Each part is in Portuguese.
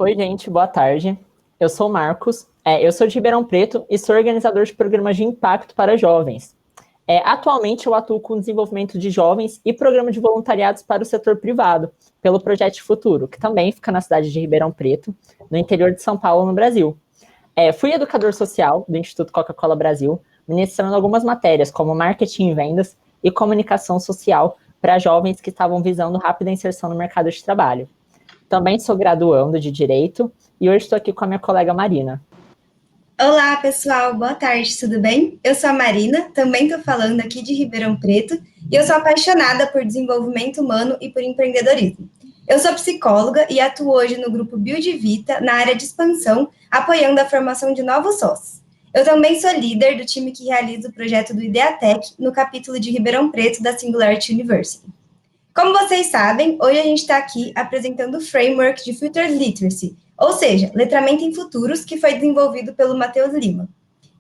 Oi, gente, boa tarde. Eu sou o Marcos, eu sou de Ribeirão Preto e sou organizador de programas de impacto para jovens. Atualmente, eu atuo com o desenvolvimento de jovens e programa de voluntariados para o setor privado, pelo Projeto Futuro, que também fica na cidade de Ribeirão Preto, no interior de São Paulo, no Brasil. Fui educador social do Instituto Coca-Cola Brasil, ministrando algumas matérias, como marketing e vendas e comunicação social para jovens que estavam visando rápida inserção no mercado de trabalho. Também sou graduando de Direito e hoje estou aqui com a minha colega Marina. Olá, pessoal, boa tarde, tudo bem? Eu sou a Marina, também estou falando aqui de Ribeirão Preto e eu sou apaixonada por desenvolvimento humano e por empreendedorismo. Eu sou psicóloga e atuo hoje no grupo Build Vita, na área de expansão, apoiando a formação de novos sócios. Eu também sou líder do time que realiza o projeto do Ideatec no capítulo de Ribeirão Preto da Singularity University. Como vocês sabem, hoje a gente está aqui apresentando o Framework de Future Literacy, ou seja, letramento em futuros, que foi desenvolvido pelo Matheus Lima.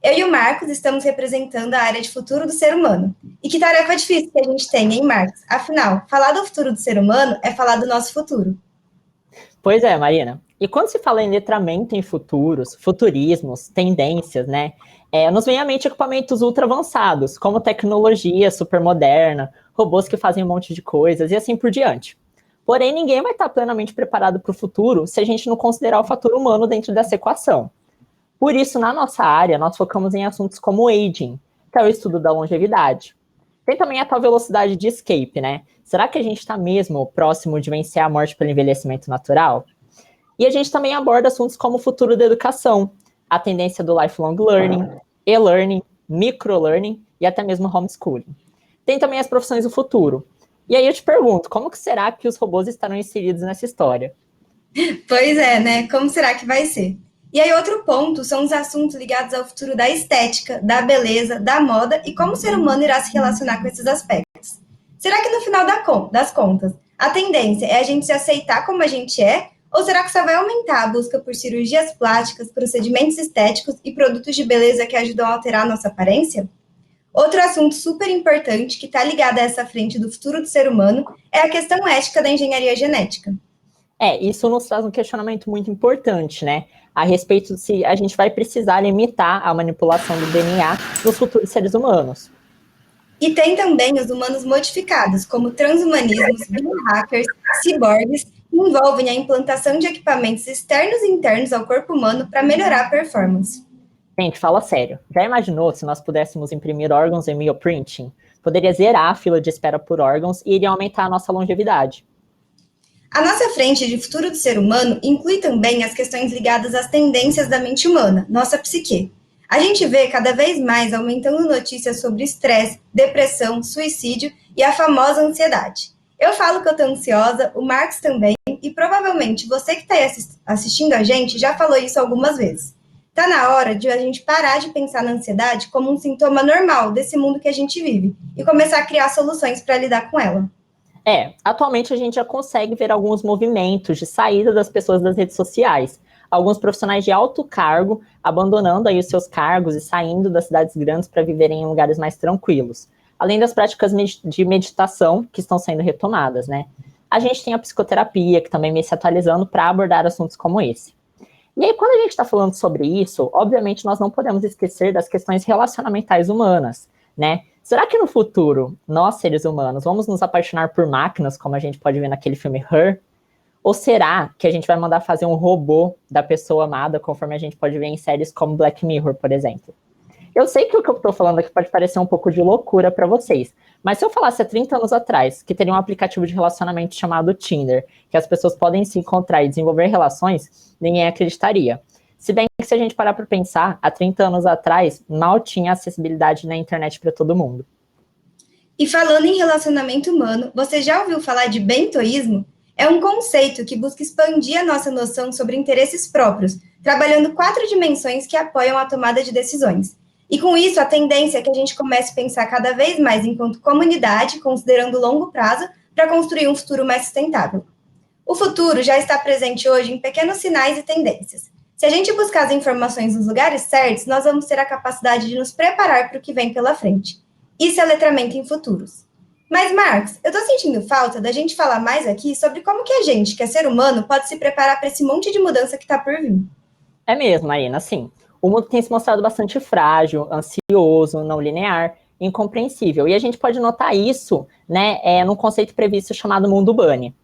Eu e o Marcos estamos representando a área de futuro do ser humano. E que tarefa difícil que a gente tem, hein, Marcos? Afinal, falar do futuro do ser humano é falar do nosso futuro. Pois é, Marina. E quando se fala em letramento em futuros, futurismos, tendências, né? Nos vem à mente equipamentos ultra avançados, como tecnologia super moderna, robôs que fazem um monte de coisas e assim por diante. Porém, ninguém vai estar plenamente preparado para o futuro se a gente não considerar o fator humano dentro dessa equação. Por isso, na nossa área, nós focamos em assuntos como o aging, que é o estudo da longevidade. Tem também a tal velocidade de escape, né? Será que a gente está mesmo próximo de vencer a morte pelo envelhecimento natural? E a gente também aborda assuntos como o futuro da educação, a tendência do lifelong learning, e-learning, microlearning e até mesmo homeschooling. Tem também as profissões do futuro. E aí eu te pergunto, como que será que os robôs estarão inseridos nessa história? Pois é, né? Como será que vai ser? E aí, outro ponto são os assuntos ligados ao futuro da estética, da beleza, da moda e como o ser humano irá se relacionar com esses aspectos. Será que no final das contas, a tendência é a gente se aceitar como a gente é? Ou será que só vai aumentar a busca por cirurgias plásticas, procedimentos estéticos e produtos de beleza que ajudam a alterar a nossa aparência? Outro assunto super importante que está ligado a essa frente do futuro do ser humano é a questão ética da engenharia genética. Isso nos traz um questionamento muito importante, né? A respeito de se a gente vai precisar limitar a manipulação do DNA nos futuros seres humanos. E tem também os humanos modificados, como transhumanismos, biohackers, ciborgues, que envolvem a implantação de equipamentos externos e internos ao corpo humano para melhorar a performance. Gente, fala sério. Já imaginou se nós pudéssemos imprimir órgãos em bioprinting? Poderia zerar a fila de espera por órgãos e iria aumentar a nossa longevidade. A nossa frente de futuro do ser humano inclui também as questões ligadas às tendências da mente humana, nossa psique. A gente vê cada vez mais aumentando notícias sobre estresse, depressão, suicídio e a famosa ansiedade. Eu falo que eu estou ansiosa, o Marcos também, e provavelmente você que está aí assistindo a gente já falou isso algumas vezes. Está na hora de a gente parar de pensar na ansiedade como um sintoma normal desse mundo que a gente vive e começar a criar soluções para lidar com ela. Atualmente a gente já consegue ver alguns movimentos de saída das pessoas das redes sociais. Alguns profissionais de alto cargo abandonando aí os seus cargos e saindo das cidades grandes para viverem em lugares mais tranquilos. Além das práticas de meditação que estão sendo retomadas, né? A gente tem a psicoterapia, que também vem se atualizando para abordar assuntos como esse. E aí, quando a gente está falando sobre isso, obviamente nós não podemos esquecer das questões relacionamentais humanas, né? Será que no futuro, nós, seres humanos, vamos nos apaixonar por máquinas, como a gente pode ver naquele filme Her? Ou será que a gente vai mandar fazer um robô da pessoa amada, conforme a gente pode ver em séries como Black Mirror, por exemplo? Eu sei que o que eu estou falando aqui pode parecer um pouco de loucura para vocês, mas se eu falasse há 30 anos atrás que teria um aplicativo de relacionamento chamado Tinder, que as pessoas podem se encontrar e desenvolver relações, ninguém acreditaria. Se bem que se a gente parar para pensar, há 30 anos atrás, mal tinha acessibilidade na internet para todo mundo. E falando em relacionamento humano, você já ouviu falar de bentoísmo? É um conceito que busca expandir a nossa noção sobre interesses próprios, trabalhando 4 dimensões que apoiam a tomada de decisões. E com isso, a tendência é que a gente comece a pensar cada vez mais enquanto comunidade, considerando o longo prazo, para construir um futuro mais sustentável. O futuro já está presente hoje em pequenos sinais e tendências. Se a gente buscar as informações nos lugares certos, nós vamos ter a capacidade de nos preparar para o que vem pela frente. Isso é letramento em futuros. Mas, Marcos, eu tô sentindo falta da gente falar mais aqui sobre como que a gente, que é ser humano, pode se preparar para esse monte de mudança que tá por vir. É mesmo, Marina, assim, o mundo tem se mostrado bastante frágil, ansioso, não linear, incompreensível. E a gente pode notar isso, né, num conceito previsto chamado mundo bunny.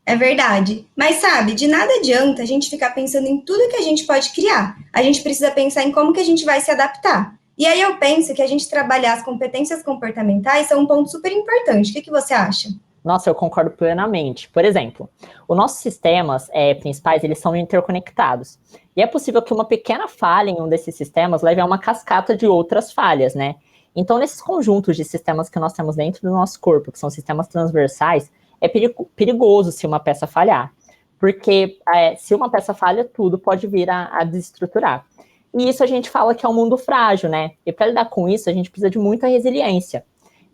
É verdade. Mas sabe, de nada adianta a gente ficar pensando em tudo que a gente pode criar. A gente precisa pensar em como que a gente vai se adaptar. E aí eu penso que a gente trabalhar as competências comportamentais são um ponto super importante. O que você acha? Nossa, eu concordo plenamente. Por exemplo, os nossos sistemas principais, eles são interconectados. E é possível que uma pequena falha em um desses sistemas leve a uma cascata de outras falhas, né? Então, nesses conjuntos de sistemas que nós temos dentro do nosso corpo, que são sistemas transversais, é perigoso se uma peça falhar. Porque se uma peça falha, tudo pode vir a desestruturar. E isso a gente fala que é um mundo frágil, né? E para lidar com isso, a gente precisa de muita resiliência.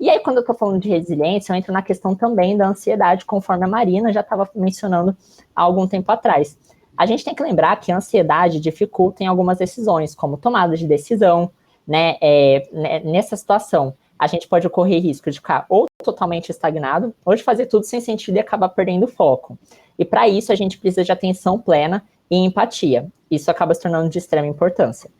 E aí, quando eu estou falando de resiliência, eu entro na questão também da ansiedade, conforme a Marina já estava mencionando há algum tempo atrás. A gente tem que lembrar que a ansiedade dificulta em algumas decisões, como tomada de decisão, né? Nessa situação, a gente pode correr risco de ficar ou totalmente estagnado, ou de fazer tudo sem sentido e acabar perdendo o foco. E para isso, a gente precisa de atenção plena e empatia. Isso acaba se tornando de extrema importância.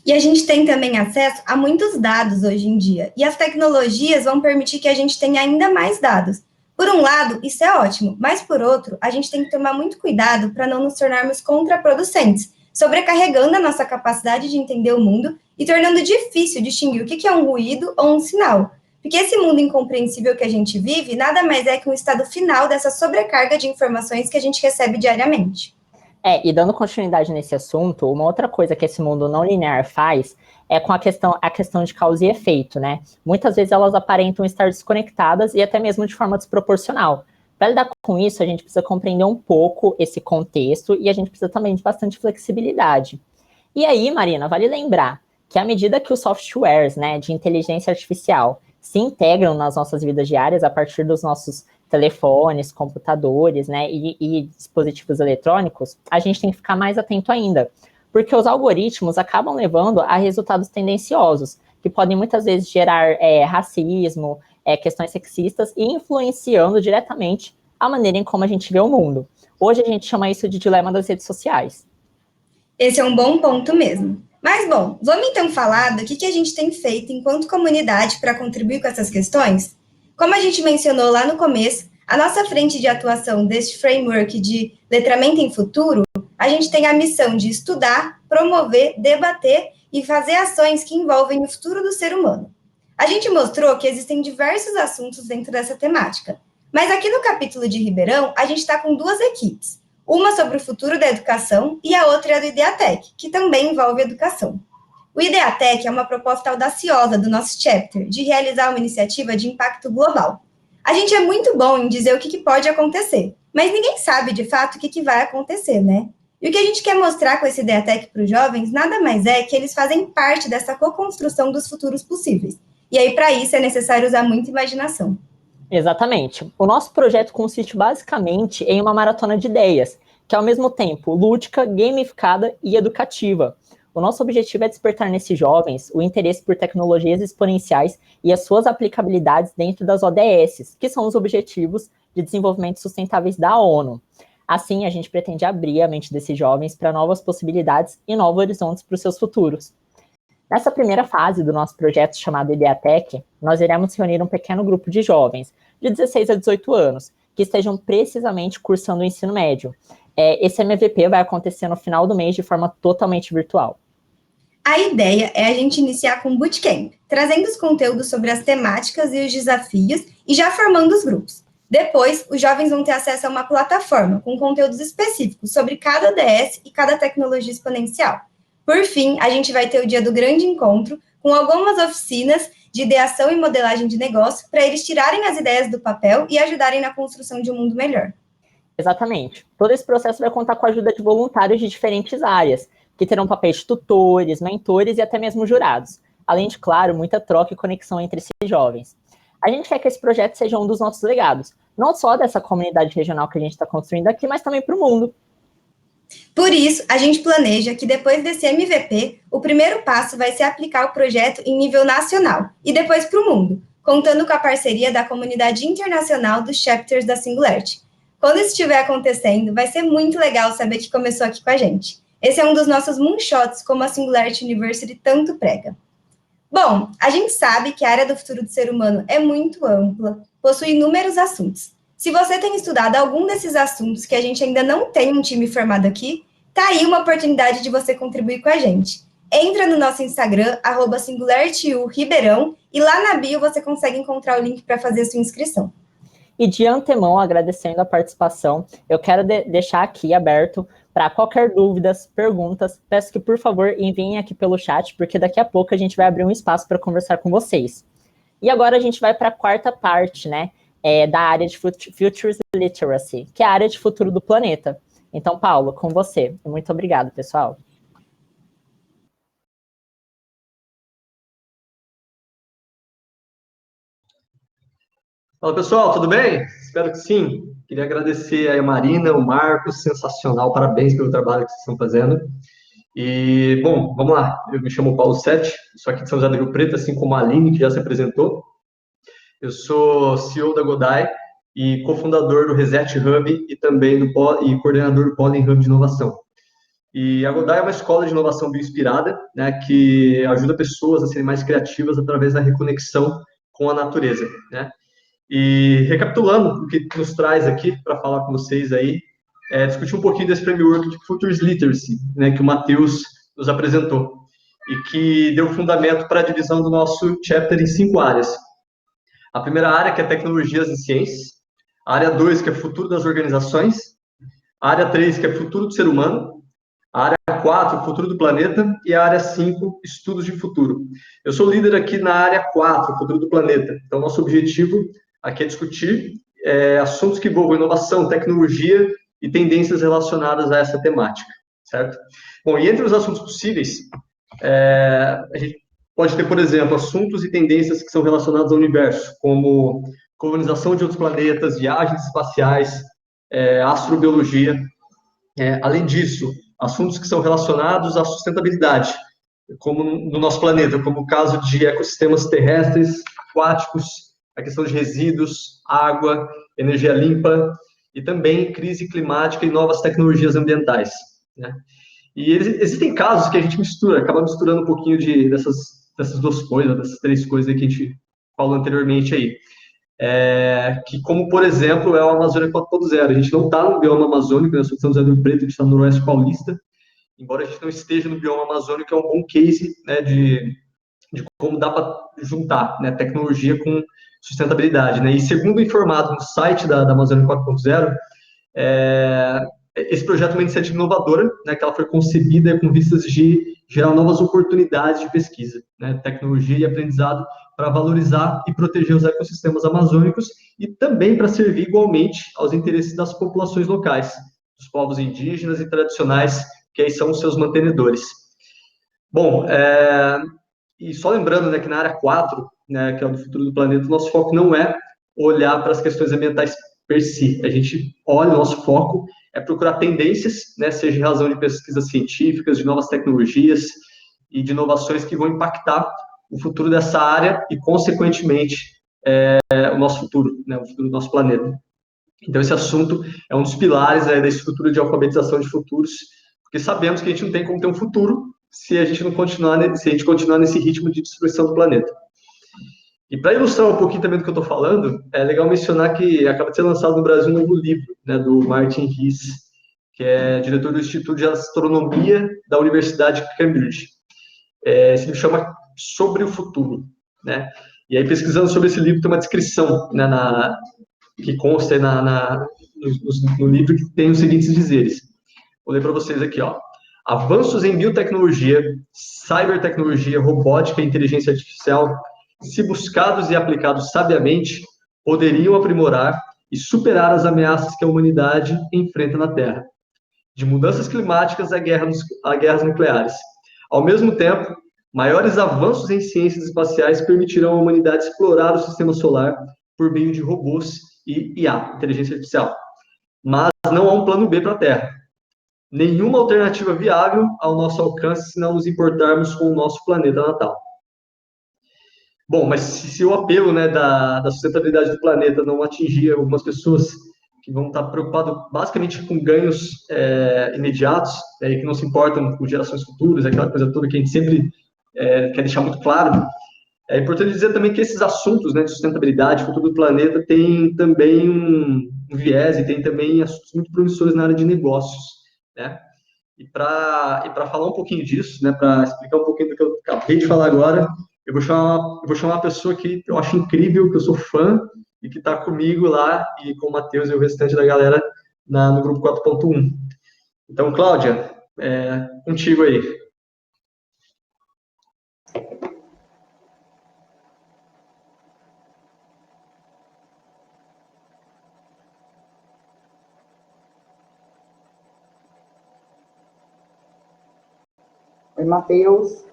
E a gente tem também acesso a muitos dados hoje em dia. E as tecnologias vão permitir que a gente tenha ainda mais dados. Por um lado, isso é ótimo, mas por outro, a gente tem que tomar muito cuidado para não nos tornarmos contraproducentes, sobrecarregando a nossa capacidade de entender o mundo e tornando difícil distinguir o que é um ruído ou um sinal. Porque esse mundo incompreensível que a gente vive nada mais é que um estado final dessa sobrecarga de informações que a gente recebe diariamente. E dando continuidade nesse assunto, uma outra coisa que esse mundo não linear faz é com a questão de causa e efeito, né? Muitas vezes elas aparentam estar desconectadas e até mesmo de forma desproporcional. Para lidar com isso, a gente precisa compreender um pouco esse contexto e a gente precisa também de bastante flexibilidade. E aí, Marina, vale lembrar que à medida que os softwares, né, de inteligência artificial se integram nas nossas vidas diárias a partir dos nossos telefones, computadores, né, e dispositivos eletrônicos, a gente tem que ficar mais atento ainda, porque os algoritmos acabam levando a resultados tendenciosos, que podem muitas vezes gerar racismo, questões sexistas e influenciando diretamente a maneira em como a gente vê o mundo. Hoje a gente chama isso de dilema das redes sociais. Esse é um bom ponto mesmo. Mas, bom, vamos então falar do que a gente tem feito enquanto comunidade para contribuir com essas questões? Como a gente mencionou lá no começo, a nossa frente de atuação deste framework de letramento em futuro, a gente tem a missão de estudar, promover, debater e fazer ações que envolvem o futuro do ser humano. A gente mostrou que existem diversos assuntos dentro dessa temática, mas aqui no capítulo de Ribeirão, a gente está com duas equipes. Uma sobre o futuro da educação e a outra é a do Ideatec, que também envolve educação. O Ideatec é uma proposta audaciosa do nosso chapter de realizar uma iniciativa de impacto global. A gente é muito bom em dizer o que pode acontecer, mas ninguém sabe de fato o que vai acontecer, né? E o que a gente quer mostrar com esse Ideatec para os jovens nada mais é que eles fazem parte dessa co-construção dos futuros possíveis. E aí, para isso, é necessário usar muita imaginação. Exatamente. O nosso projeto consiste basicamente em uma maratona de ideias, que é ao mesmo tempo lúdica, gamificada e educativa. O nosso objetivo é despertar nesses jovens o interesse por tecnologias exponenciais e as suas aplicabilidades dentro das ODS, que são os Objetivos de Desenvolvimento Sustentáveis da ONU. Assim, a gente pretende abrir a mente desses jovens para novas possibilidades e novos horizontes para os seus futuros. Nessa primeira fase do nosso projeto chamado Ideatec, nós iremos reunir um pequeno grupo de jovens, de 16 a 18 anos, que estejam precisamente cursando o ensino médio. Esse MVP vai acontecer no final do mês de forma totalmente virtual. A ideia é a gente iniciar com um bootcamp, trazendo os conteúdos sobre as temáticas e os desafios e já formando os grupos. Depois, os jovens vão ter acesso a uma plataforma com conteúdos específicos sobre cada ODS e cada tecnologia exponencial. Por fim, a gente vai ter o dia do grande encontro, com algumas oficinas de ideação e modelagem de negócio, para eles tirarem as ideias do papel e ajudarem na construção de um mundo melhor. Exatamente. Todo esse processo vai contar com a ajuda de voluntários de diferentes áreas, que terão papéis de tutores, mentores e até mesmo jurados. Além de, claro, muita troca e conexão entre esses jovens. A gente quer que esse projeto seja um dos nossos legados, não só dessa comunidade regional que a gente está construindo aqui, mas também para o mundo. Por isso, a gente planeja que depois desse MVP, o primeiro passo vai ser aplicar o projeto em nível nacional e depois para o mundo, contando com a parceria da comunidade internacional dos chapters da Singularity. Quando isso estiver acontecendo, vai ser muito legal saber que começou aqui com a gente. Esse é um dos nossos moonshots, como a Singularity University tanto prega. Bom, a gente sabe que a área do futuro do ser humano é muito ampla, possui inúmeros assuntos. Se você tem estudado algum desses assuntos que a gente ainda não tem um time formado aqui, tá aí uma oportunidade de você contribuir com a gente. Entra no nosso Instagram, @SingularityURibeirão, e lá na bio você consegue encontrar o link para fazer a sua inscrição. E de antemão, agradecendo a participação, eu quero deixar aqui aberto para qualquer dúvidas, perguntas. Peço que, por favor, enviem aqui pelo chat, porque daqui a pouco a gente vai abrir um espaço para conversar com vocês. E agora a gente vai para a quarta parte, né, da área de Futures Literacy, que é a área de futuro do planeta. Então, Paulo, com você. Muito obrigado, pessoal. Fala, pessoal, tudo bem? Espero que sim. Queria agradecer a Marina, o Marcos, sensacional, parabéns pelo trabalho que vocês estão fazendo. E, bom, vamos lá. Eu me chamo Paulo Sete, sou aqui de São José do Rio Preto, assim como a Aline, que já se apresentou. Eu sou CEO da Godai e cofundador do Reset Hub e também coordenador do Pollen Hub de Inovação. E a Godai é uma escola de inovação bioinspirada, né, que ajuda pessoas a serem mais criativas através da reconexão com a natureza, né? E recapitulando o que nos traz aqui para falar com vocês aí, discutir um pouquinho desse framework de Futures Literacy, né, que o Matheus nos apresentou, e que deu fundamento para a divisão do nosso chapter em 5 áreas. A primeira área, que é Tecnologias e Ciências, a área 2, que é Futuro das Organizações, a área 3, que é Futuro do Ser Humano, a área 4, Futuro do Planeta, e a área 5, Estudos de Futuro. Eu sou líder aqui na área 4, Futuro do Planeta. Então, nosso objetivo aqui é discutir assuntos que envolvam inovação, tecnologia e tendências relacionadas a essa temática, certo? Bom, e entre os assuntos possíveis, a gente pode ter, por exemplo, assuntos e tendências que são relacionados ao universo, como colonização de outros planetas, viagens espaciais, astrobiologia. Além disso, assuntos que são relacionados à sustentabilidade, como no nosso planeta, como o caso de ecossistemas terrestres, aquáticos, a questão de resíduos, água, energia limpa e também crise climática e novas tecnologias ambientais, né? E existem casos que a gente acaba misturando um pouquinho dessas duas coisas, dessas três coisas que a gente falou anteriormente aí. Que, como, por exemplo, é o Amazônia 4.0. A gente não está no bioma amazônico, né? São José do Rio Preto, a gente está no Noroeste Paulista. Embora a gente não esteja no bioma amazônico, é um bom case, né, de como dá para juntar, né, tecnologia com sustentabilidade, né? E segundo informado no site da Amazônia 4.0, esse projeto é uma iniciativa inovadora, né, que ela foi concebida com vistas de gerar novas oportunidades de pesquisa, né, tecnologia e aprendizado para valorizar e proteger os ecossistemas amazônicos e também para servir igualmente aos interesses das populações locais, dos povos indígenas e tradicionais, que aí são os seus mantenedores. Bom, e só lembrando, né, que na área 4, né, que é o do futuro do planeta, o nosso foco não é olhar para as questões ambientais per si. A gente olha, o nosso foco é procurar tendências, né, seja em razão de pesquisas científicas, de novas tecnologias e de inovações que vão impactar o futuro dessa área e, consequentemente, o nosso futuro, né, o futuro do nosso planeta. Então, esse assunto é um dos pilares da estrutura de alfabetização de futuros, porque sabemos que a gente não tem como ter um futuro se a gente continuar nesse ritmo de destruição do planeta. E para ilustrar um pouquinho também do que eu estou falando, é legal mencionar que acaba de ser lançado no Brasil um novo livro, né, do Martin Rees, que é diretor do Instituto de Astronomia da Universidade de Cambridge. Esse livro chama Sobre o Futuro, né? E aí, pesquisando sobre esse livro, tem uma descrição, né, que consta no livro, que tem os seguintes dizeres. Vou ler para vocês aqui, ó. Avanços em biotecnologia, cybertecnologia, robótica e inteligência artificial, se buscados e aplicados sabiamente, poderiam aprimorar e superar as ameaças que a humanidade enfrenta na Terra, de mudanças climáticas a guerras nucleares. Ao mesmo tempo, maiores avanços em ciências espaciais permitirão à humanidade explorar o sistema solar por meio de robôs e IA, inteligência artificial. Mas não há um plano B para a Terra. Nenhuma alternativa viável ao nosso alcance se não nos importarmos com o nosso planeta natal. Bom, mas se o apelo, né, da sustentabilidade do planeta não atingir algumas pessoas que vão estar preocupadas basicamente com ganhos imediatos, e que não se importam com gerações futuras, aquela coisa toda que a gente sempre quer deixar muito claro, é importante dizer também que esses assuntos, né, de sustentabilidade, futuro do planeta, tem também um viés e tem também assuntos muito promissores na área de negócios, né? E para falar um pouquinho disso, né, para explicar um pouquinho do que eu acabei de falar agora, eu vou chamar uma pessoa que eu acho incrível, que eu sou fã e que está comigo lá e com o Matheus e o restante da galera no grupo 4.1. Então, Cláudia, contigo aí. Oi, Matheus.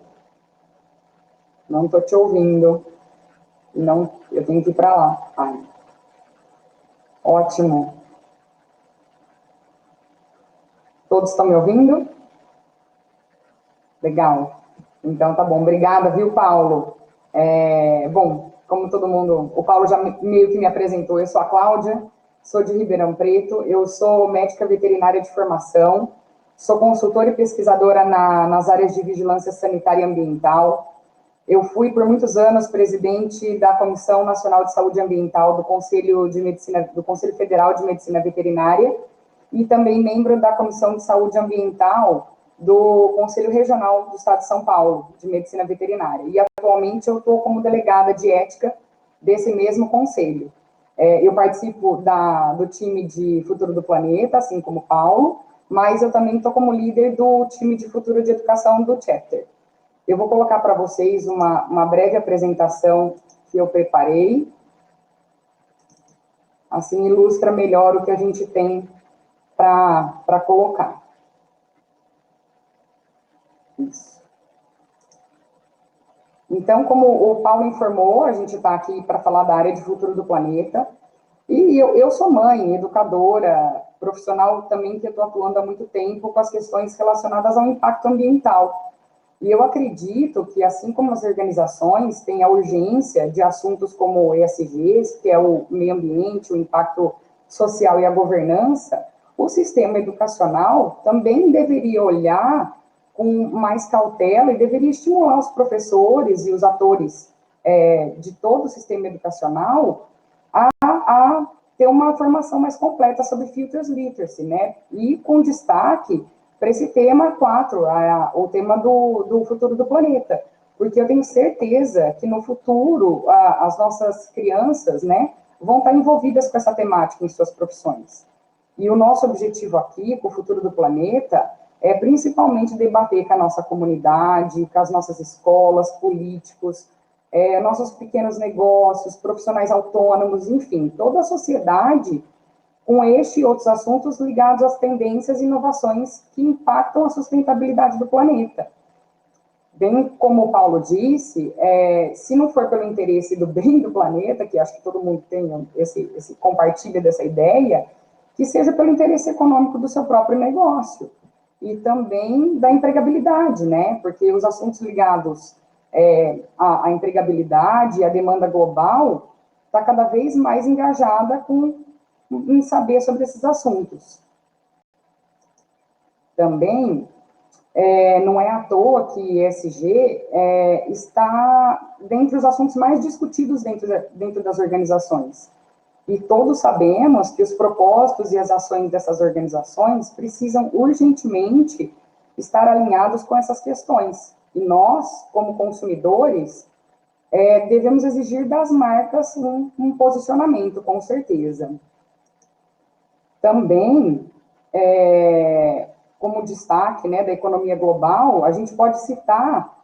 Não estou te ouvindo. Não, eu tenho que ir para lá. Ai. Ótimo. Todos estão me ouvindo? Legal. Então, tá bom. Obrigada, viu, Paulo? Bom, como todo mundo... O Paulo já meio que me apresentou. Eu sou a Cláudia, sou de Ribeirão Preto. Eu sou médica veterinária de formação. Sou consultora e pesquisadora nas áreas de vigilância sanitária e ambiental. Eu fui, por muitos anos, presidente da Comissão Nacional de Saúde Ambiental do Conselho Federal de Medicina Veterinária e também membro da Comissão de Saúde Ambiental do Conselho Regional do Estado de São Paulo, de Medicina Veterinária. E, atualmente, eu estou como delegada de ética desse mesmo conselho. Eu participo do time de Futuro do Planeta, assim como o Paulo, mas eu também estou como líder do time de Futuro de Educação do Chapter. Eu vou colocar para vocês uma breve apresentação que eu preparei. Assim ilustra melhor o que a gente tem para colocar. Isso. Então, como o Paulo informou, a gente está aqui para falar da área de futuro do planeta. E eu sou mãe, educadora, profissional também que estou atuando há muito tempo com as questões relacionadas ao impacto ambiental. E eu acredito que, assim como as organizações têm a urgência de assuntos como ESGs, que é o meio ambiente, o impacto social e a governança, o sistema educacional também deveria olhar com mais cautela e deveria estimular os professores e os atores de todo o sistema educacional a ter uma formação mais completa sobre Futures Literacy, né? E com destaque para esse tema 4, o tema do futuro do planeta, porque eu tenho certeza que no futuro as nossas crianças, né, vão estar envolvidas com essa temática em suas profissões. E o nosso objetivo aqui, com o futuro do planeta, é principalmente debater com a nossa comunidade, com as nossas escolas, políticos, nossos pequenos negócios, profissionais autônomos, enfim, toda a sociedade com este e outros assuntos ligados às tendências e inovações que impactam a sustentabilidade do planeta. Bem como o Paulo disse, se não for pelo interesse do bem do planeta, que acho que todo mundo tem esse compartilha dessa ideia, que seja pelo interesse econômico do seu próprio negócio. E também da empregabilidade, né? Porque os assuntos ligados à empregabilidade e à demanda global está cada vez mais engajada em saber sobre esses assuntos. Também, não é à toa que ESG está dentre os assuntos mais discutidos dentro das organizações. E todos sabemos que os propósitos e as ações dessas organizações precisam urgentemente estar alinhados com essas questões. E nós, como consumidores, devemos exigir das marcas um posicionamento, com certeza. Também, como destaque, né, da economia global, a gente pode citar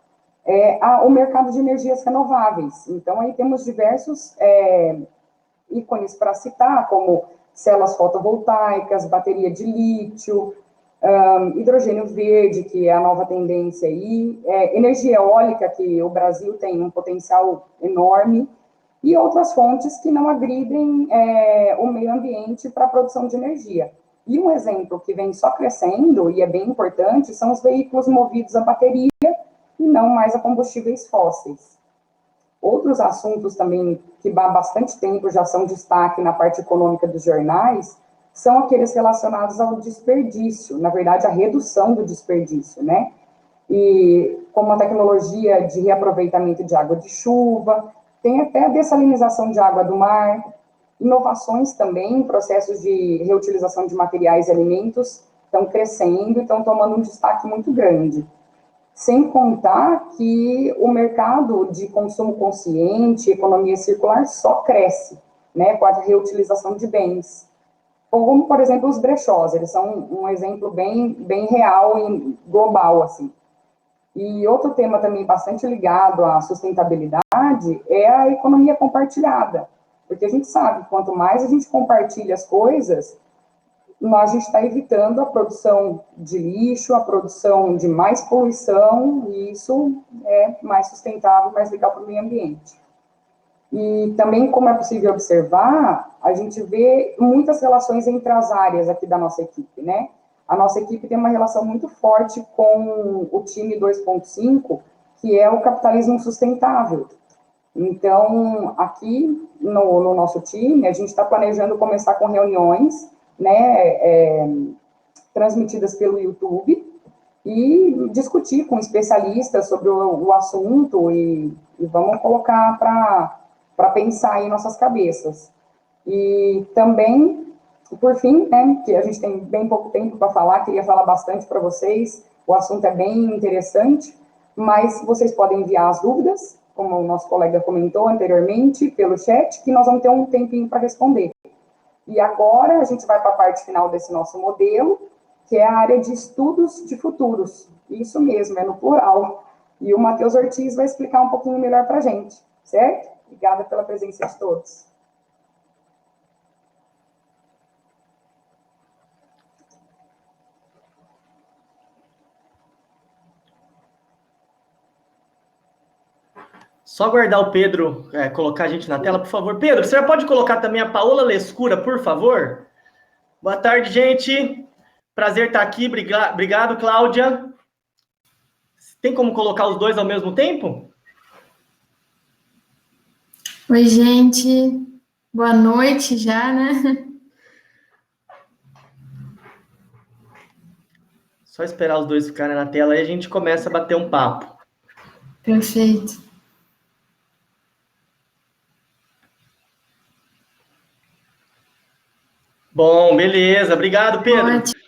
o mercado de energias renováveis. Então, aí temos diversos ícones para citar, como células fotovoltaicas, bateria de lítio, hidrogênio verde, que é a nova tendência aí, energia eólica, que o Brasil tem um potencial enorme, e outras fontes que não agridem o meio ambiente para a produção de energia. E um exemplo que vem só crescendo, e é bem importante, são os veículos movidos a bateria e não mais a combustíveis fósseis. Outros assuntos também que há bastante tempo já são destaque na parte econômica dos jornais, são aqueles relacionados ao desperdício, na verdade, a redução do desperdício, né? E como a tecnologia de reaproveitamento de água de chuva, tem até a dessalinização de água do mar, inovações também, processos de reutilização de materiais e alimentos estão crescendo e estão tomando um destaque muito grande. Sem contar que o mercado de consumo consciente, economia circular, só cresce, né, com a reutilização de bens. Como, por exemplo, os brechós, eles são um exemplo bem real e global, assim. E outro tema também bastante ligado à sustentabilidade é a economia compartilhada, porque a gente sabe que quanto mais a gente compartilha as coisas, a gente está evitando a produção de lixo, a produção de mais poluição, e isso é mais sustentável, mais legal para o meio ambiente. E também, como é possível observar, a gente vê muitas relações entre as áreas aqui da nossa equipe, né? A nossa equipe tem uma relação muito forte com o time 2.5, que é o capitalismo sustentável. Então, aqui no nosso time, a gente está planejando começar com reuniões, né, transmitidas pelo YouTube, e discutir com especialistas sobre o assunto, e vamos colocar para pensar aí em nossas cabeças. E também, por fim, né, que a gente tem bem pouco tempo para falar, queria falar bastante para vocês, o assunto é bem interessante, mas vocês podem enviar as dúvidas, como o nosso colega comentou anteriormente, pelo chat, que nós vamos ter um tempinho para responder. E agora a gente vai para a parte final desse nosso modelo, que é a área de estudos de futuros. Isso mesmo, é no plural. E o Matheus Ortiz vai explicar um pouquinho melhor para a gente, certo? Obrigada pela presença de todos. Só aguardar o Pedro colocar a gente na tela, por favor. Pedro, você já pode colocar também a Paola Lescura, por favor? Boa tarde, gente. Prazer estar aqui. Obrigado, Cláudia. Tem como colocar os dois ao mesmo tempo? Oi, gente. Boa noite já, né? Só esperar os dois ficarem na tela e a gente começa a bater um papo. Perfeito. Bom, beleza. Obrigado, Pedro. Ótimo.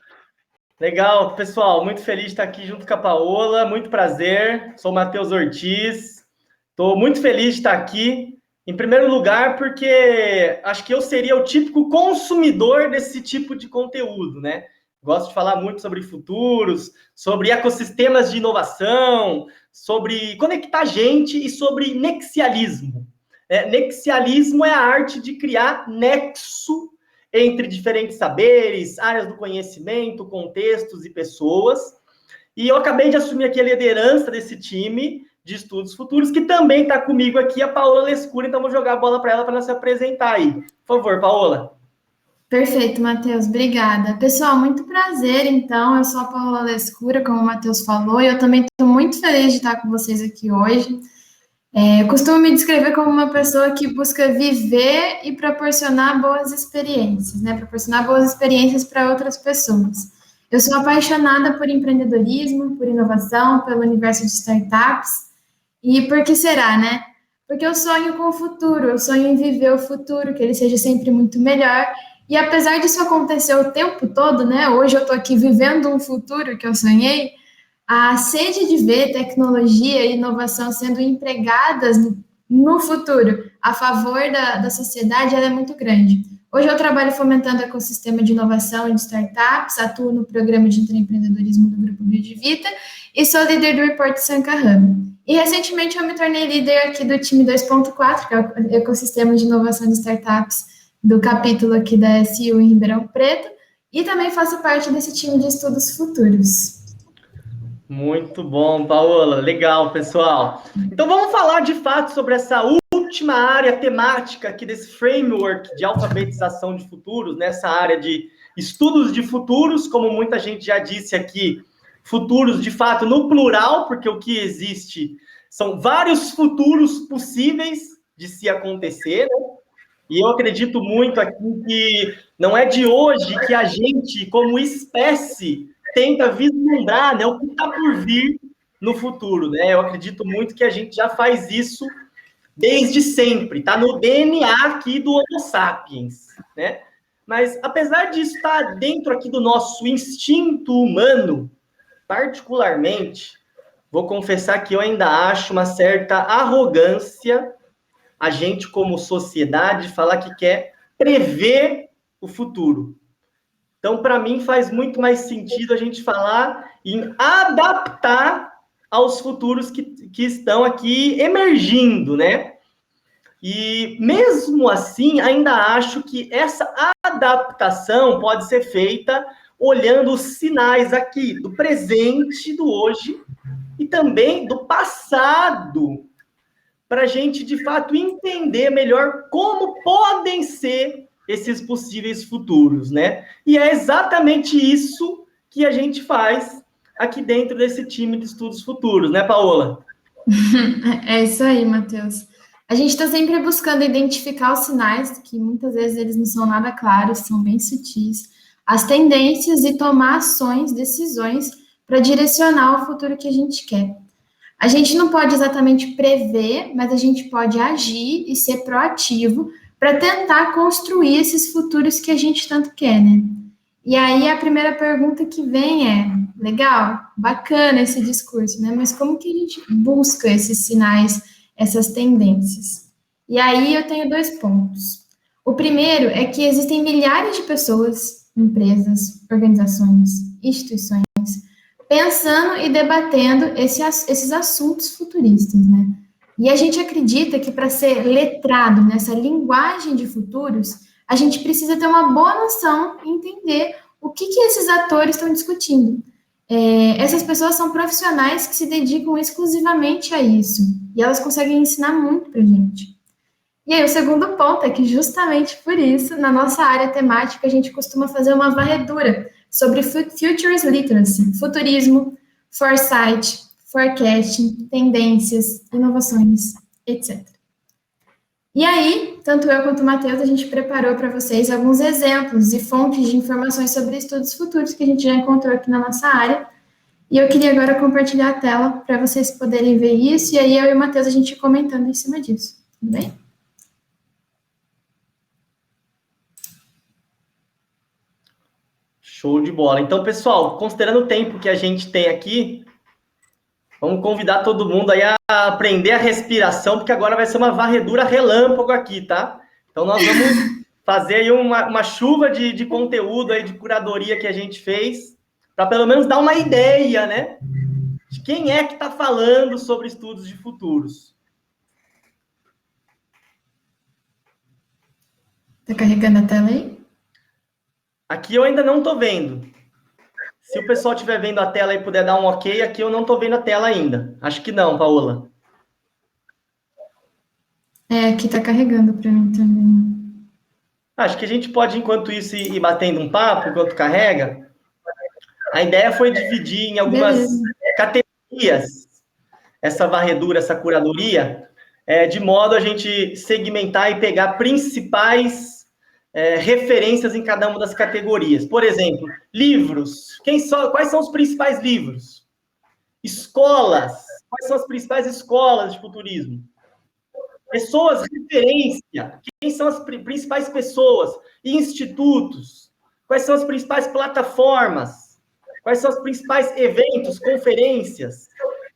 Legal, pessoal. Muito feliz de estar aqui junto com a Paola. Muito prazer. Sou o Matheus Ortiz. Estou muito feliz de estar aqui. Em primeiro lugar, porque acho que eu seria o típico consumidor desse tipo de conteúdo, né? Gosto de falar muito sobre futuros, sobre ecossistemas de inovação, sobre conectar gente e sobre nexialismo. Nexialismo é a arte de criar nexo entre diferentes saberes, áreas do conhecimento, contextos e pessoas. E eu acabei de assumir aqui a liderança desse time de estudos futuros, que também está comigo aqui, a Paola Lescura, então vou jogar a bola para ela se apresentar aí. Por favor, Paola. Perfeito, Matheus, obrigada. Pessoal, muito prazer, então, eu sou a Paola Lescura, como o Matheus falou, e eu também estou muito feliz de estar com vocês aqui hoje. Eu costumo me descrever como uma pessoa que busca viver e proporcionar boas experiências, né? Proporcionar boas experiências para outras pessoas. Eu sou apaixonada por empreendedorismo, por inovação, pelo universo de startups. E por que será, né? Porque eu sonho com o futuro, eu sonho em viver o futuro, que ele seja sempre muito melhor. E apesar disso acontecer o tempo todo, né? Hoje eu estou aqui vivendo um futuro que eu sonhei. A sede de ver tecnologia e inovação sendo empregadas no futuro a favor da sociedade, ela é muito grande. Hoje eu trabalho fomentando o ecossistema de inovação e de startups, atuo no programa de empreendedorismo do Grupo Vita e sou líder do Report Sancarrama. E recentemente eu me tornei líder aqui do time 2.4, que é o ecossistema de inovação de startups do capítulo aqui da SU em Ribeirão Preto, e também faço parte desse time de estudos futuros. Muito bom, Paola. Legal, pessoal. Então vamos falar de fato sobre essa última área temática aqui desse framework de alfabetização de futuros, nessa área de estudos de futuros, como muita gente já disse aqui, futuros de fato no plural, porque o que existe são vários futuros possíveis de se acontecer, né? E eu acredito muito aqui que não é de hoje que a gente, como espécie, tenta vislumbrar, né, o que está por vir no futuro, né? Eu acredito muito que a gente já faz isso desde sempre, está no DNA aqui do Homo sapiens, né? Mas, apesar disso estar dentro aqui do nosso instinto humano, particularmente, vou confessar que eu ainda acho uma certa arrogância a gente, como sociedade, falar que quer prever o futuro. Então, para mim, faz muito mais sentido a gente falar em adaptar aos futuros que estão aqui emergindo, né? E, mesmo assim, ainda acho que essa adaptação pode ser feita olhando os sinais aqui do presente, do hoje, e também do passado, para a gente, de fato, entender melhor como podem ser esses possíveis futuros, né? E é exatamente isso que a gente faz aqui dentro desse time de estudos futuros, né, Paola? É isso aí, Matheus. A gente está sempre buscando identificar os sinais, que muitas vezes eles não são nada claros, são bem sutis, as tendências e tomar ações, decisões para direcionar o futuro que a gente quer. A gente não pode exatamente prever, mas a gente pode agir e ser proativo para tentar construir esses futuros que a gente tanto quer, né? E aí a primeira pergunta que vem é, legal, bacana esse discurso, né? Mas como que a gente busca esses sinais, essas tendências? E aí eu tenho 2 pontos. O primeiro é que existem milhares de pessoas, empresas, organizações, instituições, pensando e debatendo esses assuntos futuristas, né? E a gente acredita que para ser letrado nessa linguagem de futuros, a gente precisa ter uma boa noção e entender o que esses atores estão discutindo. Essas pessoas são profissionais que se dedicam exclusivamente a isso, e elas conseguem ensinar muito para a gente. E aí, o segundo ponto é que, justamente por isso, na nossa área temática, a gente costuma fazer uma varredura sobre Futures Literacy, futurismo, foresight, forecasting, tendências, inovações, etc. E aí, tanto eu quanto o Matheus, a gente preparou para vocês alguns exemplos e fontes de informações sobre estudos futuros que a gente já encontrou aqui na nossa área. E eu queria agora compartilhar a tela para vocês poderem ver isso, e aí eu e o Matheus a gente comentando em cima disso, tudo bem? Show de bola. Então, pessoal, considerando o tempo que a gente tem aqui, vamos convidar todo mundo aí a aprender a respiração, porque agora vai ser uma varredura relâmpago aqui, tá? Então, nós vamos fazer aí uma chuva de conteúdo aí, de curadoria que a gente fez, para pelo menos dar uma ideia, né? De quem é que está falando sobre estudos de futuros. Tá carregando a tela aí? Aqui eu ainda não estou vendo. Se o pessoal estiver vendo a tela e puder dar um ok, aqui eu não estou vendo a tela ainda. Acho que não, Paola. Aqui tá carregando para mim também. Acho que a gente pode, enquanto isso, ir batendo um papo, enquanto carrega. A ideia foi dividir em algumas categorias essa varredura, essa curadoria, de modo a gente segmentar e pegar principais referências em cada uma das categorias. Por exemplo, livros. Quais são os principais livros? Escolas. Quais são as principais escolas de futurismo? Pessoas, referência. Quem são as principais pessoas? Institutos. Quais são as principais plataformas? Quais são os principais eventos, conferências?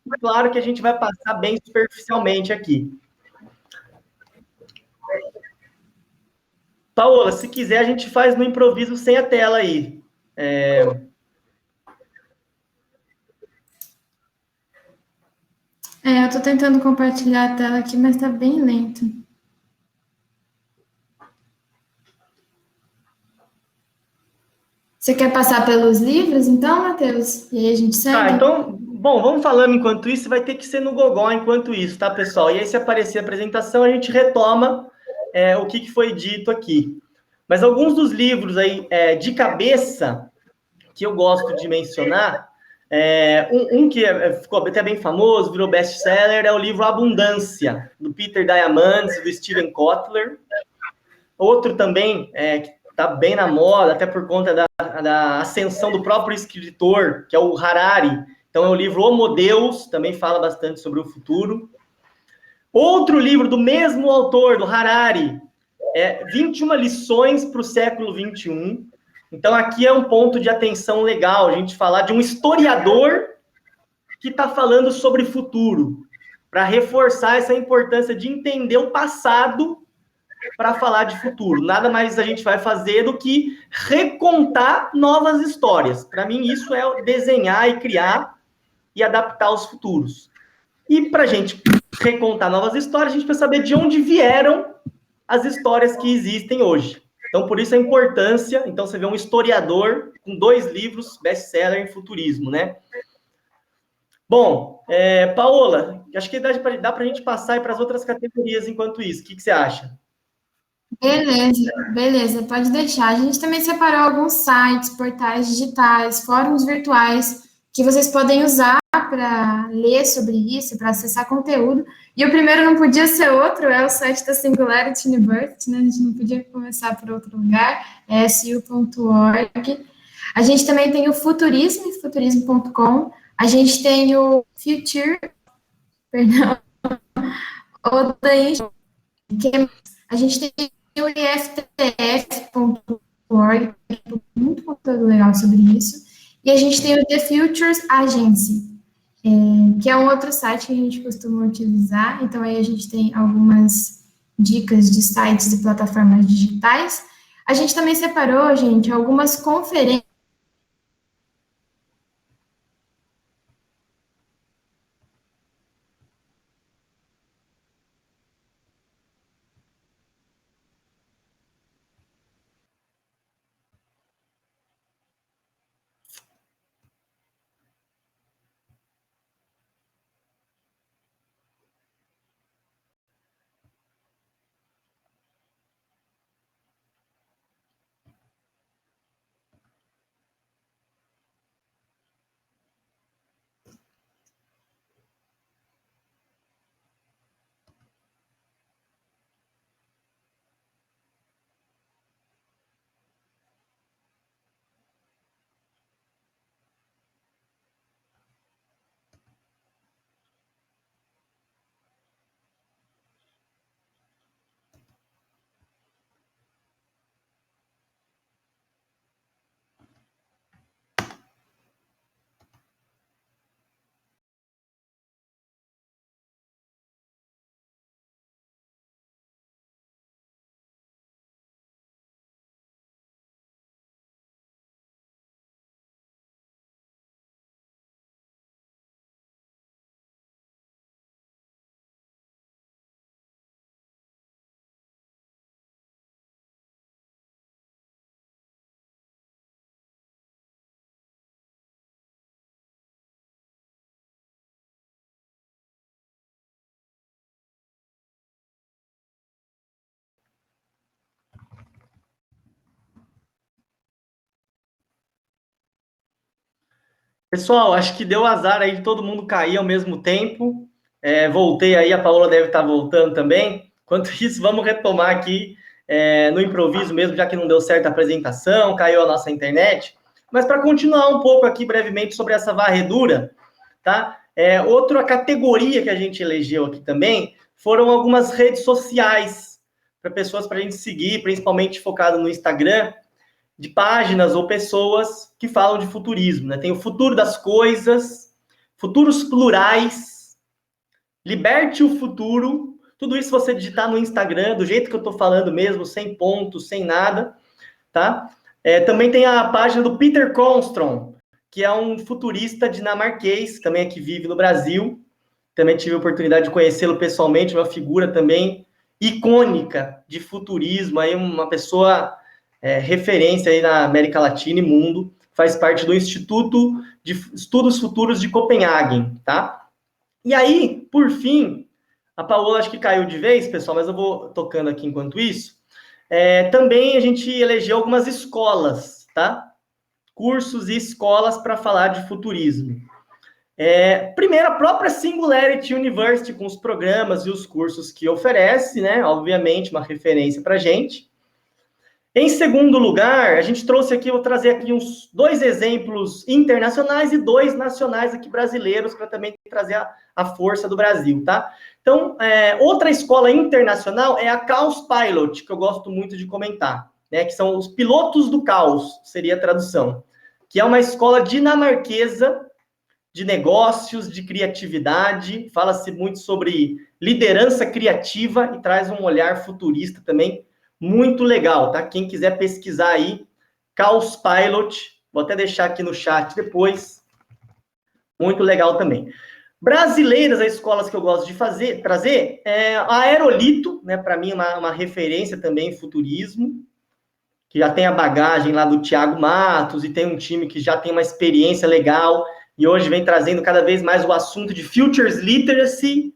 E claro que a gente vai passar bem superficialmente aqui. Paola, se quiser, a gente faz no improviso sem a tela aí. Eu estou tentando compartilhar a tela aqui, mas está bem lento. Você quer passar pelos livros, então, Matheus? E aí a gente segue? Então, bom, vamos falando enquanto isso, vai ter que ser no Gogó enquanto isso, tá, pessoal? E aí, se aparecer a apresentação, a gente retoma o que foi dito aqui. Mas alguns dos livros aí, de cabeça, que eu gosto de mencionar, Um que ficou até bem famoso, virou best-seller, é o livro Abundância, do Peter Diamandis e do Steven Kotler. Outro também, que está bem na moda, até por conta da ascensão do próprio escritor, que é o Harari. Então, é o livro Homo Deus, também fala bastante sobre o futuro. Outro livro do mesmo autor, do Harari, 21 lições para o século XXI. Então, aqui é um ponto de atenção legal, a gente falar de um historiador que está falando sobre futuro, para reforçar essa importância de entender o passado para falar de futuro. Nada mais a gente vai fazer do que recontar novas histórias. Para mim, isso é desenhar e criar e adaptar os futuros. E para a gente recontar novas histórias, a gente precisa saber de onde vieram as histórias que existem hoje. Então, por isso a importância. Então, você vê um historiador com 2 livros best-seller em futurismo, né? Bom, Paola, acho que dá para a gente passar para as outras categorias enquanto isso. O que você acha? Beleza, pode deixar. A gente também separou alguns sites, portais digitais, fóruns virtuais que vocês podem usar para ler sobre isso, para acessar conteúdo. E o primeiro não podia ser outro, é o site da Singularity University, né? A gente não podia começar por outro lugar, é su.org. A gente também tem o Futurismo, futurismo.com. A gente tem o a gente tem o iftf.org, muito conteúdo legal sobre isso. E a gente tem o The Futures Agency, que é um outro site que a gente costuma utilizar. Então, aí a gente tem algumas dicas de sites e plataformas digitais. A gente também separou, gente, algumas conferências. Pessoal, acho que deu azar aí de todo mundo cair ao mesmo tempo. Voltei aí, a Paola deve estar voltando também. Enquanto isso, vamos retomar aqui no improviso mesmo, já que não deu certo a apresentação, caiu a nossa internet. Mas para continuar um pouco aqui brevemente sobre essa varredura, tá? Outra categoria que a gente elegeu aqui também foram algumas redes sociais para pessoas para a gente seguir, principalmente focado no Instagram, de páginas ou pessoas que falam de futurismo, né? Tem o Futuro das Coisas, Futuros Plurais, Liberte o Futuro, tudo isso você digitar no Instagram, do jeito que eu estou falando mesmo, sem pontos, sem nada, tá? Também tem a página do Peter Kronstrom, que é um futurista dinamarquês, também que vive no Brasil. Também tive a oportunidade de conhecê-lo pessoalmente, uma figura também icônica de futurismo, aí uma pessoa referência aí na América Latina e mundo, faz parte do Instituto de Estudos Futuros de Copenhague, tá? E aí, por fim, a Paola acho que caiu de vez, pessoal, mas eu vou tocando aqui enquanto isso. Também a gente elegeu algumas escolas, tá? cursos e escolas para falar de futurismo. Primeiro, a própria Singularity University, com os programas e os cursos que oferece, né? Obviamente, uma referência para a gente. Em segundo lugar, a gente trouxe aqui, vou trazer aqui uns 2 exemplos internacionais e 2 nacionais aqui brasileiros, para também trazer a força do Brasil, tá? Então, outra escola internacional é a Caos Pilot, que eu gosto muito de comentar, né? Que são os pilotos do caos, seria a tradução. Que é uma escola dinamarquesa de negócios, de criatividade, fala-se muito sobre liderança criativa e traz um olhar futurista também muito legal, tá? Quem quiser pesquisar aí, Caos Pilot, vou até deixar aqui no chat depois, muito legal também. Brasileiras, as escolas que eu gosto de trazer, a Aerolito, né? Para mim, uma referência também em futurismo, que já tem a bagagem lá do Thiago Matos e tem um time que já tem uma experiência legal e hoje vem trazendo cada vez mais o assunto de Futures Literacy,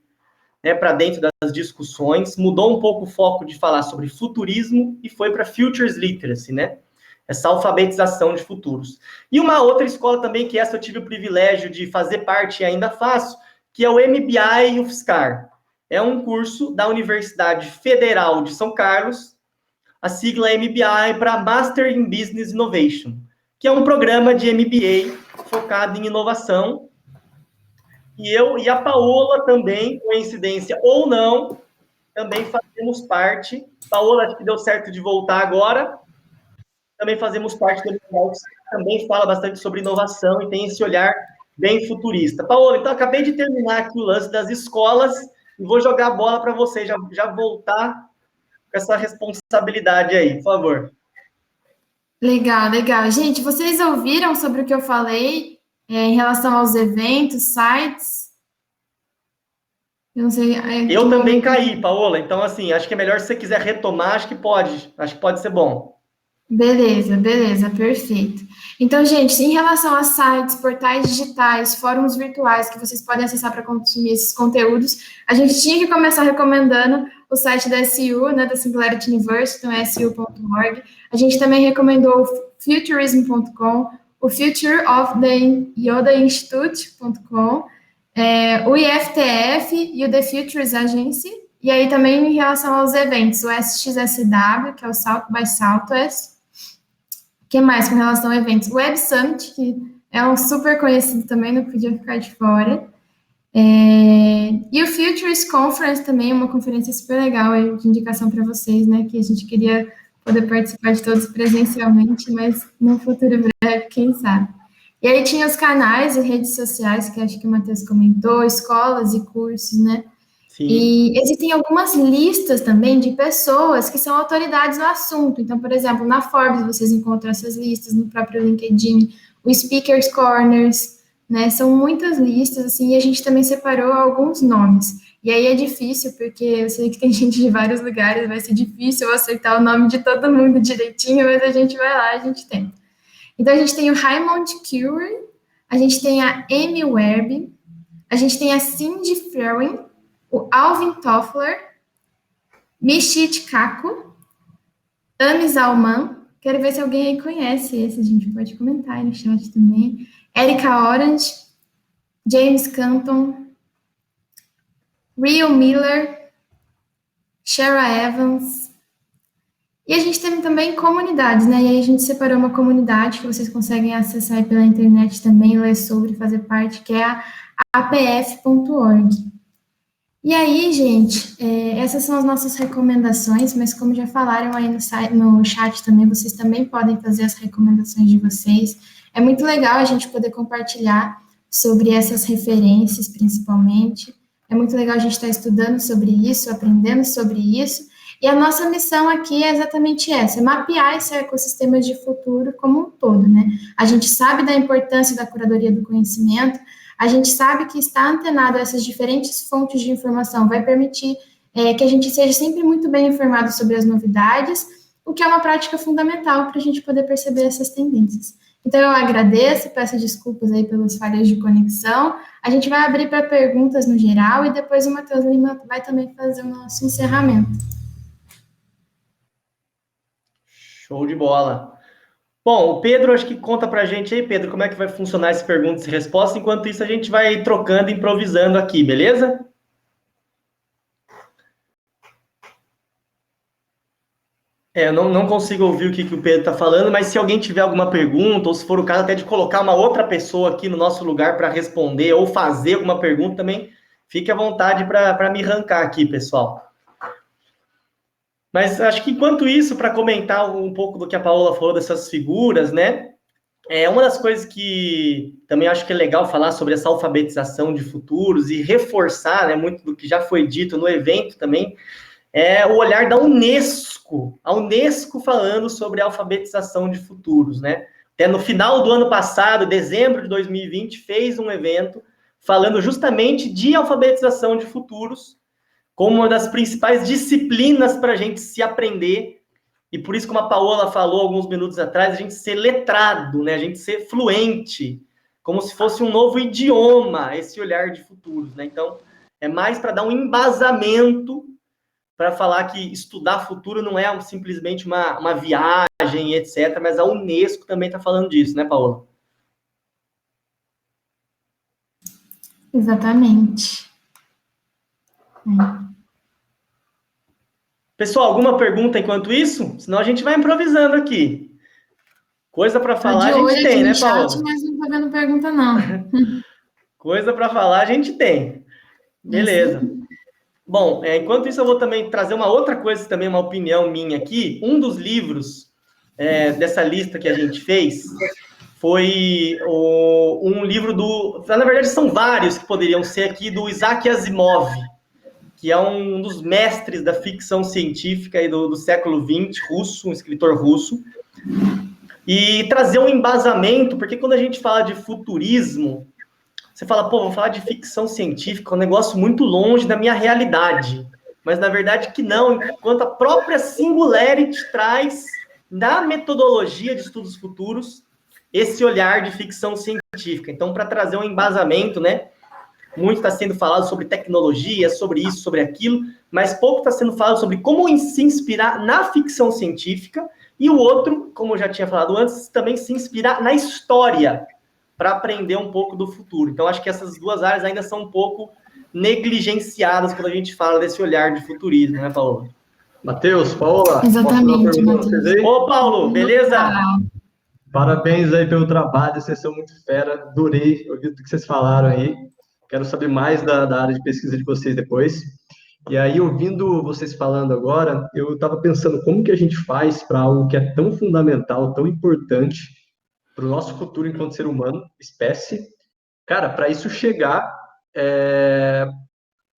né, para dentro das discussões, mudou um pouco o foco de falar sobre futurismo e foi para Futures Literacy, né? Essa alfabetização de futuros. E uma outra escola também, que essa eu tive o privilégio de fazer parte e ainda faço, que é o MBI UFSCar. É um curso da Universidade Federal de São Carlos, a sigla MBI para Master in Business Innovation, que é um programa de MBA focado em inovação. E eu e a Paola também, coincidência ou não, também fazemos parte. Paola, acho que deu certo de voltar agora. Também fazemos parte do MBA, que também fala bastante sobre inovação e tem esse olhar bem futurista. Paola, então acabei de terminar aqui o lance das escolas e vou jogar a bola para você já voltar com essa responsabilidade aí, por favor. Legal, legal. Gente, vocês ouviram sobre o que eu falei em relação aos eventos, sites? Eu não sei. Eu também caí, Paola. Então, assim, acho que é melhor se você quiser retomar, acho que pode ser bom. Beleza, beleza, perfeito. Então, gente, em relação a sites, portais digitais, fóruns virtuais que vocês podem acessar para consumir esses conteúdos, a gente tinha que começar recomendando o site da SU, né, da Singularity University, então é su.org. A gente também recomendou o futurism.com, o Future of the Yoda Institute.com, o IFTF e o The Futures Agency. E aí também em relação aos eventos, o SXSW, que é o South by Southwest. O que mais com relação a eventos? O Web Summit, que é um super conhecido também, não podia ficar de fora. E o Futures Conference também, uma conferência super legal de indicação para vocês, né? Que a gente queria poder participar de todos presencialmente, mas no futuro breve, quem sabe. E aí tinha os canais e redes sociais, que acho que o Matheus comentou, escolas e cursos, né? Sim. E existem algumas listas também de pessoas que são autoridades no assunto. Então, por exemplo, na Forbes vocês encontram essas listas, no próprio LinkedIn, o Speakers Corners, né? São muitas listas, assim, e a gente também separou alguns nomes. E aí é difícil, porque eu sei que tem gente de vários lugares, vai ser difícil eu acertar o nome de todo mundo direitinho, mas a gente vai lá, a gente tenta. Então, a gente tem o Raymond Curie, a gente tem a Amy Werbe, a gente tem a Cindy Ferwin, o Alvin Toffler, Mishit Kaku, Ami Zalman, quero ver se alguém aí conhece esse, a gente pode comentar aí no chat também, Erika Orange, James Canton, Rio Miller, Shara Evans, e a gente tem também comunidades, né, e aí a gente separou uma comunidade que vocês conseguem acessar aí pela internet também, ler sobre, fazer parte, que é a apf.org. E aí, gente, essas são as nossas recomendações, mas como já falaram aí no chat também, vocês também podem fazer as recomendações de vocês. É muito legal a gente poder compartilhar sobre essas referências, principalmente. É muito legal a gente estar estudando sobre isso, aprendendo sobre isso. E a nossa missão aqui é exatamente essa, é mapear esse ecossistema de futuro como um todo, né? A gente sabe da importância da curadoria do conhecimento, a gente sabe que estar antenado a essas diferentes fontes de informação vai permitir que a gente seja sempre muito bem informado sobre as novidades, o que é uma prática fundamental para a gente poder perceber essas tendências. Então, eu agradeço, peço desculpas aí pelas falhas de conexão. A gente vai abrir para perguntas no geral e depois o Matheus Lima vai também fazer o nosso encerramento. Show de bola. Bom, o Pedro acho que conta pra gente aí, Pedro, como é que vai funcionar esse perguntas e respostas. Enquanto isso, a gente vai trocando, improvisando aqui, beleza? Eu não consigo ouvir o que o Pedro está falando, mas se alguém tiver alguma pergunta, ou se for o caso até de colocar uma outra pessoa aqui no nosso lugar para responder, ou fazer alguma pergunta também, fique à vontade para me arrancar aqui, pessoal. Mas acho que enquanto isso, para comentar um pouco do que a Paola falou dessas figuras, né? Uma das coisas que também acho que é legal falar sobre essa alfabetização de futuros e reforçar, né, muito do que já foi dito no evento também, é o olhar da Unesco, a Unesco falando sobre a alfabetização de futuros, né? Até no final do ano passado, dezembro de 2020, fez um evento falando justamente de alfabetização de futuros como uma das principais disciplinas para a gente se aprender, e por isso, como a Paola falou alguns minutos atrás, a gente ser letrado, né? A gente ser fluente, como se fosse um novo idioma, esse olhar de futuros, né? Então, é mais para dar um embasamento para falar que estudar futuro não é simplesmente uma viagem, etc., mas a Unesco também está falando disso, né, Paola? Exatamente. Pessoal, alguma pergunta enquanto isso? Senão a gente vai improvisando aqui. Coisa para falar a gente tem, né, Paola? Chat, mas não tô vendo pergunta, não. Coisa para falar a gente tem. Beleza. Bom, enquanto isso eu vou também trazer uma outra coisa, também uma opinião minha aqui. Um dos livros dessa lista que a gente fez foi um livro na verdade são vários que poderiam ser aqui, do Isaac Asimov, que é um dos mestres da ficção científica aí do século XX, russo, um escritor russo, e trazer um embasamento, porque quando a gente fala de futurismo, você fala, vou falar de ficção científica, um negócio muito longe da minha realidade. Mas, na verdade, que não, enquanto a própria Singularity traz, na metodologia de estudos futuros, esse olhar de ficção científica. Então, para trazer um embasamento, né? Muito está sendo falado sobre tecnologia, sobre isso, sobre aquilo, mas pouco está sendo falado sobre como se inspirar na ficção científica, e o outro, como eu já tinha falado antes, também se inspirar na história, para aprender um pouco do futuro. Então, acho que essas duas áreas ainda são um pouco negligenciadas quando a gente fala desse olhar de futurismo, né, Paola? Matheus, Paola, Exatamente, Matheus. Ô, Paulo, beleza? Parabéns aí pelo trabalho, vocês são muito fera, adorei ouvir tudo que vocês falaram aí. Quero saber mais da área de pesquisa de vocês depois. E aí, ouvindo vocês falando agora, eu estava pensando como que a gente faz para algo que é tão fundamental, tão importante para o nosso futuro enquanto ser humano, espécie, cara, para isso chegar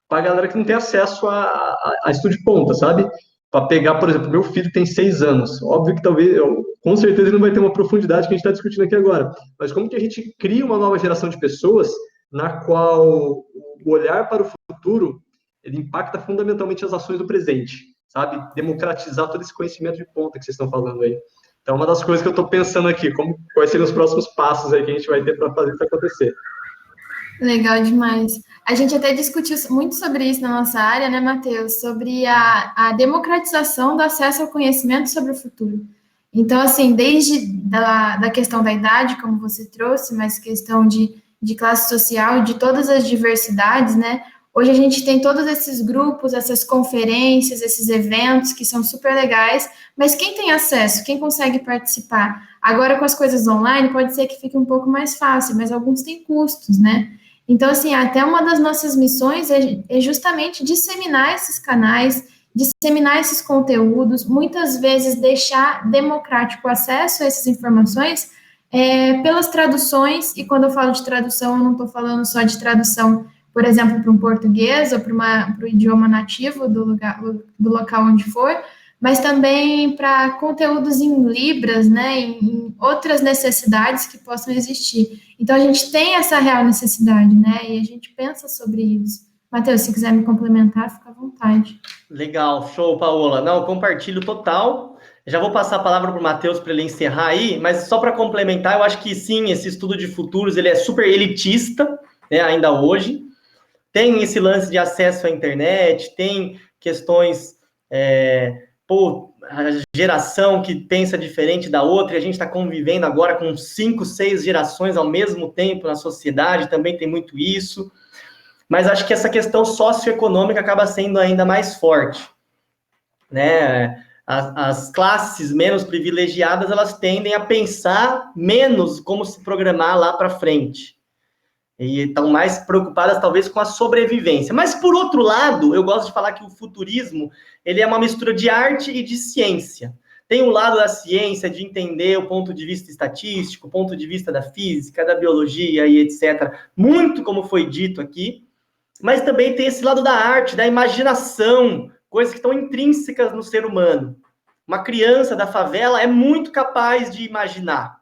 para a galera que não tem acesso a estudo de ponta, sabe? Para pegar, por exemplo, meu filho tem 6 anos, óbvio que talvez, com certeza ele não vai ter uma profundidade que a gente está discutindo aqui agora, mas como que a gente cria uma nova geração de pessoas na qual o olhar para o futuro, ele impacta fundamentalmente as ações do presente, sabe? Democratizar todo esse conhecimento de ponta que vocês estão falando aí. Então, uma das coisas que eu estou pensando aqui, quais seriam os próximos passos aí que a gente vai ter para fazer isso acontecer. Legal demais. A gente até discutiu muito sobre isso na nossa área, né, Matheus? Sobre a democratização do acesso ao conhecimento sobre o futuro. Então, assim, desde da questão da idade, como você trouxe, mas questão de classe social, de todas as diversidades, né? Hoje a gente tem todos esses grupos, essas conferências, esses eventos que são super legais, mas quem tem acesso, quem consegue participar? Agora, com as coisas online, pode ser que fique um pouco mais fácil, mas alguns têm custos, né? Então, assim, até uma das nossas missões é justamente disseminar esses canais, disseminar esses conteúdos, muitas vezes deixar democrático o acesso a essas informações pelas traduções, e quando eu falo de tradução, eu não estou falando só de tradução, por exemplo, para um português ou para o idioma nativo do local onde for, mas também para conteúdos em libras, né, em outras necessidades que possam existir. Então, a gente tem essa real necessidade, né, e a gente pensa sobre isso. Matheus, se quiser me complementar, fica à vontade. Legal, show, Paola. Não, compartilho total. Já vou passar a palavra para o Matheus para ele encerrar aí, mas só para complementar, eu acho que sim, esse estudo de futuros, ele é super elitista, né, ainda hoje. Tem esse lance de acesso à internet, tem questões pô, a geração que pensa diferente da outra, e a gente está convivendo agora com 5, 6 gerações ao mesmo tempo na sociedade, também tem muito isso. Mas acho que essa questão socioeconômica acaba sendo ainda mais forte, né? As classes menos privilegiadas, elas tendem a pensar menos como se programar lá para frente. E estão mais preocupadas, talvez, com a sobrevivência. Mas, por outro lado, eu gosto de falar que o futurismo, ele é uma mistura de arte e de ciência. Tem um lado da ciência, de entender o ponto de vista estatístico, o ponto de vista da física, da biologia e etc. Muito como foi dito aqui. Mas também tem esse lado da arte, da imaginação, coisas que estão intrínsecas no ser humano. Uma criança da favela é muito capaz de imaginar.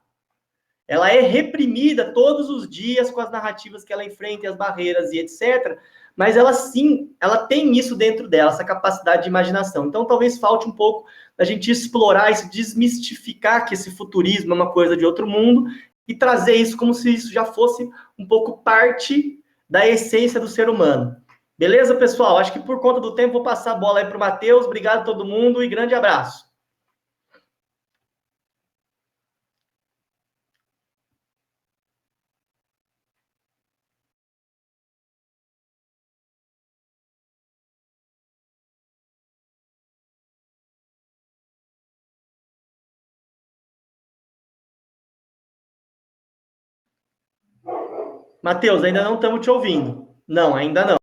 Ela é reprimida todos os dias com as narrativas que ela enfrenta, as barreiras e etc. Mas ela sim, ela tem isso dentro dela, essa capacidade de imaginação. Então talvez falte um pouco da gente explorar isso, desmistificar que esse futurismo é uma coisa de outro mundo e trazer isso como se isso já fosse um pouco parte da essência do ser humano. Beleza, pessoal? Acho que por conta do tempo vou passar a bola aí para o Matheus. Obrigado a todo mundo e grande abraço. Matheus, ainda não estamos te ouvindo. Não, ainda não.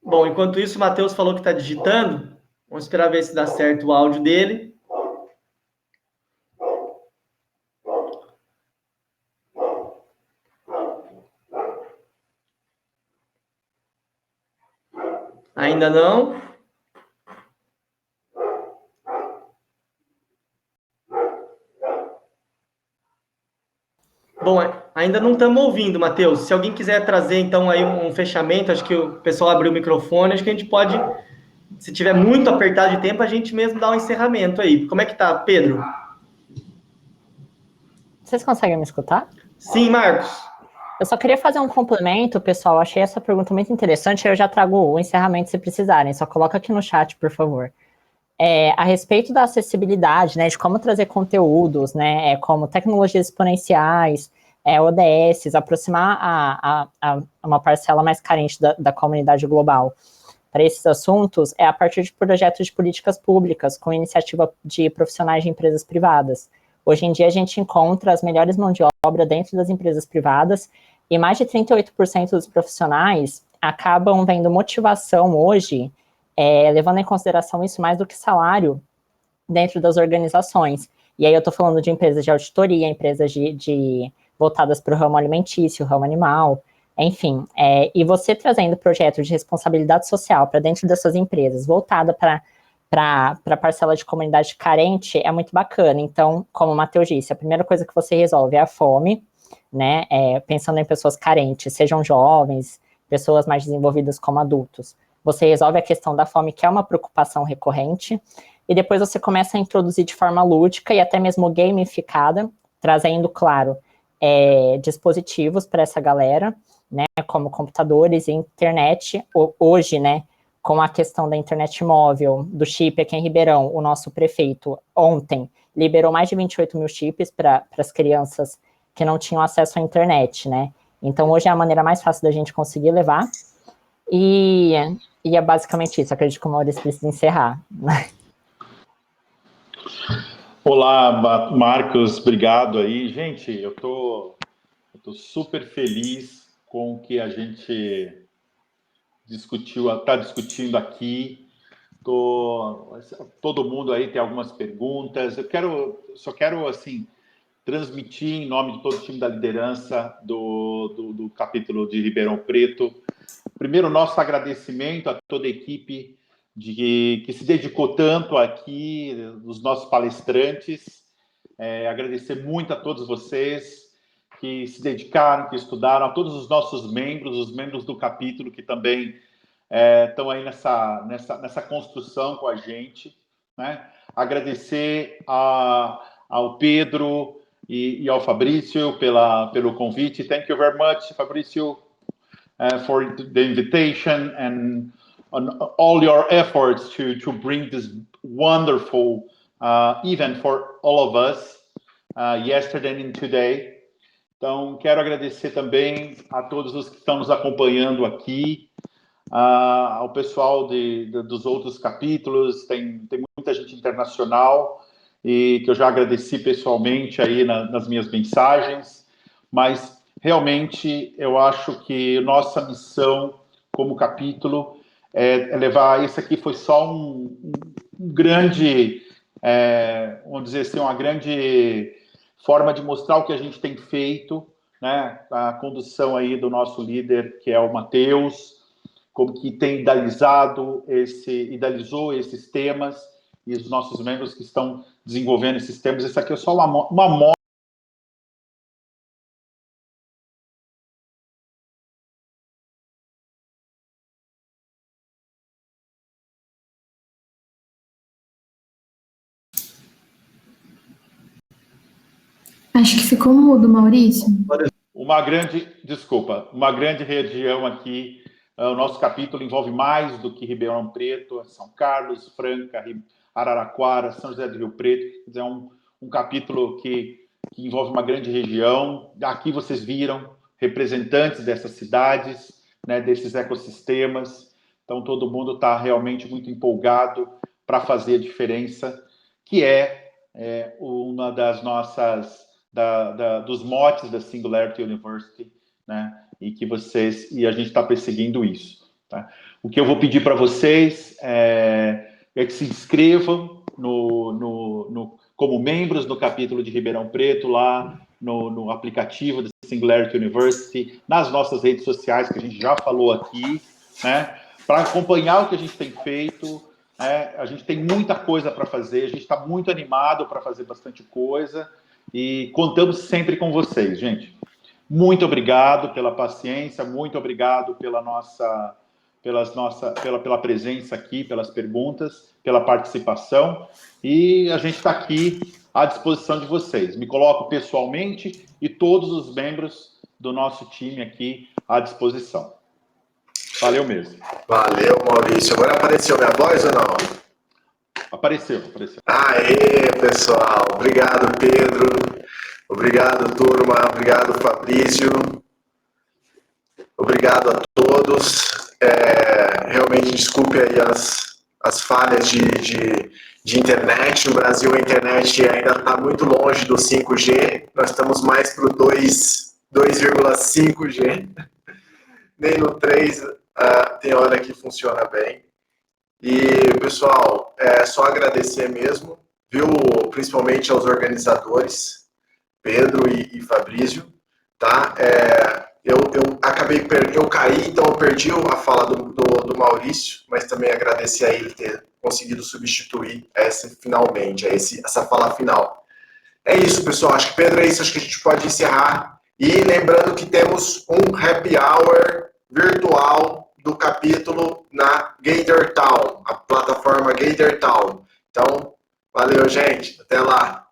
Bom, enquanto isso, o Matheus falou que está digitando. Vamos esperar ver se dá certo o áudio dele. Ainda não. Bom, ainda não estamos ouvindo, Matheus. Se alguém quiser trazer, então, aí um fechamento, acho que o pessoal abriu o microfone, acho que a gente pode, se tiver muito apertado de tempo, a gente mesmo dá um encerramento aí. Como é que tá, Pedro? Vocês conseguem me escutar? Sim, Marcos. Eu só queria fazer um complemento, pessoal. Achei essa pergunta muito interessante. Eu já trago o encerramento se precisarem. Só coloca aqui no chat, por favor. A respeito da acessibilidade, né, de como trazer conteúdos, né, como tecnologias exponenciais, ODSs, aproximar a uma parcela mais carente da comunidade global para esses assuntos, a partir de projetos de políticas públicas, com iniciativa de profissionais de empresas privadas. Hoje em dia, a gente encontra as melhores mãos de obra dentro das empresas privadas, e mais de 38% dos profissionais acabam vendo motivação hoje, levando em consideração isso mais do que salário dentro das organizações. E aí eu estou falando de empresas de auditoria, empresas voltadas para o ramo alimentício, ramo animal, enfim. E você trazendo projetos de responsabilidade social para dentro dessas empresas, voltada para a parcela de comunidade carente, é muito bacana. Então, como o Matheus disse, a primeira coisa que você resolve é a fome, né? Pensando em pessoas carentes, sejam jovens, pessoas mais desenvolvidas como adultos. Você resolve a questão da fome, que é uma preocupação recorrente, e depois você começa a introduzir de forma lúdica e até mesmo gamificada, trazendo, claro, dispositivos para essa galera, né, como computadores e internet. Hoje, né, com a questão da internet móvel, do chip aqui em Ribeirão, o nosso prefeito, ontem, liberou mais de 28 mil chips para as crianças que não tinham acesso à internet, né. Então, hoje é a maneira mais fácil da gente conseguir levar, e é basicamente isso. Acredito que o Maurício precisa encerrar. Olá, Marcos, obrigado aí. Gente, eu tô super feliz com o que a gente está discutindo aqui. Todo mundo aí tem algumas perguntas. Só quero assim, transmitir em nome de todo o time da liderança do capítulo de Ribeirão Preto. Primeiro, nosso agradecimento a toda a equipe que se dedicou tanto aqui, os nossos palestrantes. Agradecer muito a todos vocês que se dedicaram, que estudaram, a todos os nossos membros, os membros do capítulo que também estão aí nessa construção com a gente, né? Agradecer ao Pedro, e ao Fabrício pelo convite. Thank you very much, Fabrício, for the invitation and on all your efforts to bring this wonderful event for all of us yesterday and today. Então, quero agradecer também a todos os que estão nos acompanhando aqui, ao pessoal dos outros capítulos, tem muita gente internacional, e que eu já agradeci pessoalmente aí nas minhas mensagens, mas realmente eu acho que nossa missão como capítulo é levar, esse aqui foi só um grande, vamos dizer assim, uma grande forma de mostrar o que a gente tem feito, né? A condução aí do nosso líder, que é o Matheus, como que tem idealizou esses temas, e os nossos membros que estão desenvolvendo esses temas. Esse aqui é só uma amostra. Acho que ficou mudo, Maurício. Uma grande região aqui. O nosso capítulo envolve mais do que Ribeirão Preto, São Carlos, Franca, Araraquara, São José do Rio Preto. Quer dizer, é um capítulo que envolve uma grande região. Aqui vocês viram representantes dessas cidades, né, desses ecossistemas. Então, todo mundo está realmente muito empolgado para fazer a diferença, que é uma das nossas... dos motes da Singularity University, né? E a gente está perseguindo isso. Tá? O que eu vou pedir para vocês é que se inscrevam como membros do capítulo de Ribeirão Preto, lá no aplicativo da Singularity University, nas nossas redes sociais, que a gente já falou aqui, né? Para acompanhar o que a gente tem feito. A gente tem muita coisa para fazer, a gente está muito animado para fazer bastante coisa, e contamos sempre com vocês, gente. Muito obrigado pela paciência, muito obrigado pela presença aqui, pelas perguntas, pela participação, e a gente está aqui à disposição de vocês. Me coloco pessoalmente e todos os membros do nosso time aqui à disposição. Valeu mesmo. Valeu, Maurício. Agora apareceu minha voz ou não? Apareceu. Aê, pessoal. Obrigado, Pedro. Obrigado, turma. Obrigado, Fabrício. Obrigado a todos. Realmente, desculpe aí as falhas de internet. No Brasil, a internet ainda está muito longe do 5G. Nós estamos mais para o 2,5G. Nem no 3 tem hora que funciona bem. E, pessoal, só agradecer mesmo, viu? Principalmente aos organizadores, Pedro e Fabrício, tá? Eu caí, então eu perdi a fala do Maurício, mas também agradecer a ele ter conseguido substituir essa fala final. É isso, pessoal. Acho que, Pedro, é isso. Acho que a gente pode encerrar. E lembrando que temos um happy hour virtual do capítulo na Gator Town, a plataforma Gator Town. Então, valeu, gente. Até lá.